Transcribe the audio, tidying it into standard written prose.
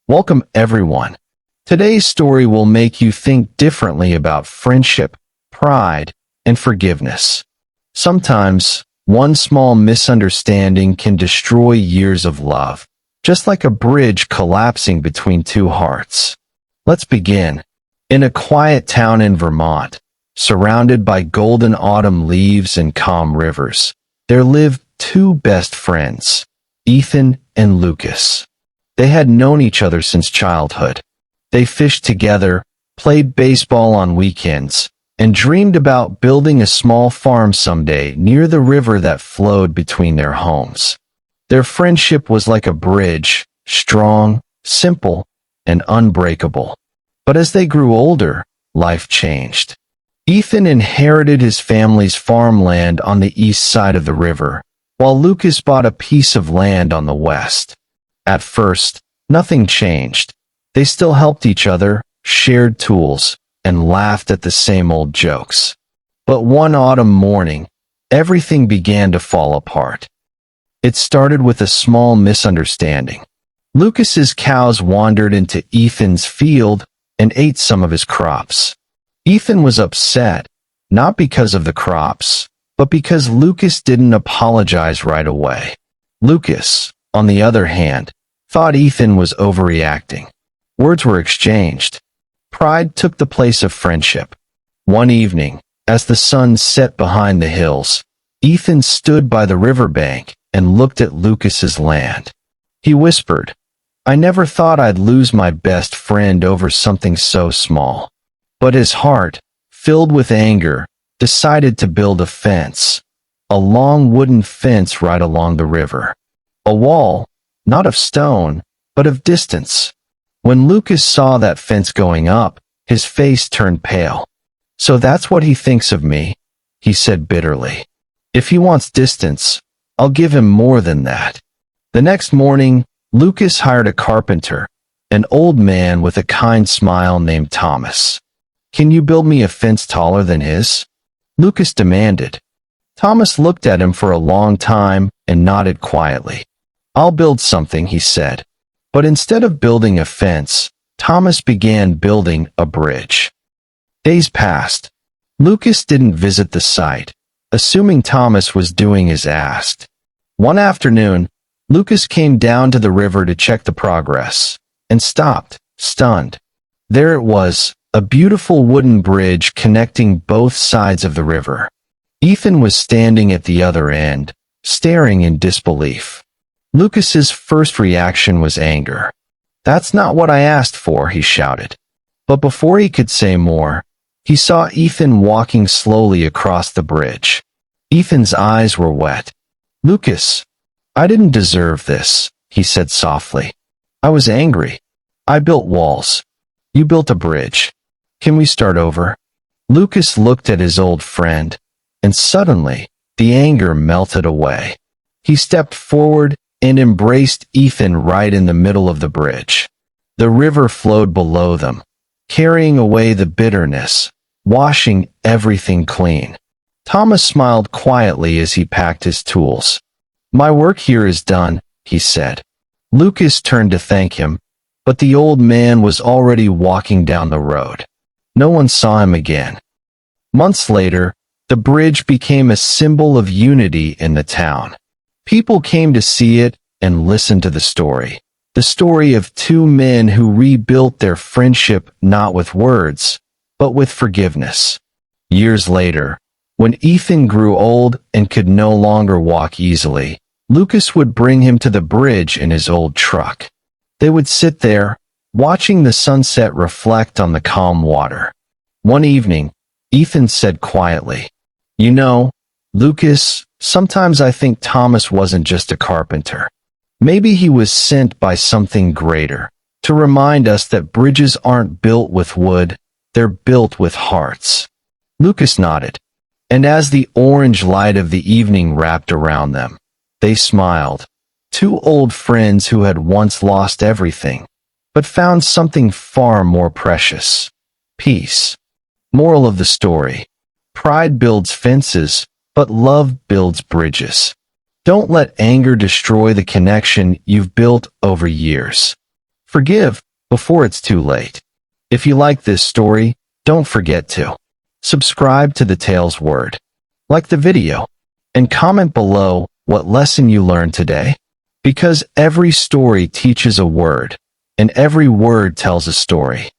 Welcome everyone. Today's story will make you think differently about friendship, pride, and forgiveness. Sometimes, one small misunderstanding can destroy years of love, just like a bridge collapsing between two hearts. Let's begin. In a quiet town in Vermont, surrounded by golden autumn leaves and calm rivers, there lived two best friends, Ethan and Lucas. They had known each other since childhood. They fished together, played baseball on weekends, and dreamed about building a small farm someday near the river that flowed between their homes. Their friendship was like a bridge, strong, simple, and unbreakable. But as they grew older, life changed. Ethan inherited his family's farmland on the east side of the river, while Lucas bought a piece of land on the west. At first, nothing changed. They still helped each other, shared tools, and laughed at the same old jokes. But one autumn morning, everything began to fall apart. It started with a small misunderstanding. Lucas's cows wandered into Ethan's field and ate some of his crops. Ethan was upset, not because of the crops, but because Lucas didn't apologize right away. Lucas, on the other hand, thought Ethan was overreacting. Words were exchanged. Pride took the place of friendship. One evening, as the sun set behind the hills, Ethan stood by the riverbank and looked at Lucas's land. He whispered, "I never thought I'd lose my best friend over something so small." But his heart, filled with anger, decided to build a fence, a long wooden fence right along the river. A wall, not of stone, but of distance. When Lucas saw that fence going up, his face turned pale. "So that's what he thinks of me," he said bitterly. "If he wants distance, I'll give him more than that." The next morning, Lucas hired a carpenter, an old man with a kind smile named Thomas. "Can you build me a fence taller than his?" Lucas demanded. Thomas looked at him for a long time and nodded quietly. "I'll build something," he said. But instead of building a fence, Thomas began building a bridge. Days passed. Lucas didn't visit the site, assuming Thomas was doing as asked. One afternoon, Lucas came down to the river to check the progress, and stopped, stunned. There it was, a beautiful wooden bridge connecting both sides of the river. Ethan was standing at the other end, staring in disbelief. Lucas's first reaction was anger. "That's not what I asked for," he shouted. But before he could say more, he saw Ethan walking slowly across the bridge. Ethan's eyes were wet. "Lucas, I didn't deserve this," he said softly. "I was angry. I built walls. You built a bridge. Can we start over?" Lucas looked at his old friend, and suddenly, the anger melted away. He stepped forward and embraced Ethan right in the middle of the bridge. The river flowed below them, carrying away the bitterness, washing everything clean. Thomas smiled quietly as he packed his tools. "My work here is done," he said. Lucas turned to thank him, but the old man was already walking down the road. No one saw him again. Months later, the bridge became a symbol of unity in the town. People came to see it and listen to the story of two men who rebuilt their friendship not with words, but with forgiveness. Years later, when Ethan grew old and could no longer walk easily, Lucas would bring him to the bridge in his old truck. They would sit there, watching the sunset reflect on the calm water. One evening, Ethan said quietly, "You know, Lucas, sometimes I think Thomas wasn't just a carpenter. Maybe he was sent by something greater, to remind us that bridges aren't built with wood, they're built with hearts." Lucas nodded, and as the orange light of the evening wrapped around them, they smiled. Two old friends who had once lost everything, but found something far more precious: peace. Moral of the story: pride builds fences, but love builds bridges. Don't let anger destroy the connection you've built over years. Forgive before it's too late. If you like this story, don't forget to subscribe to the Tales Word, like the video, and comment below what lesson you learned today. Because every story teaches a word, and every word tells a story.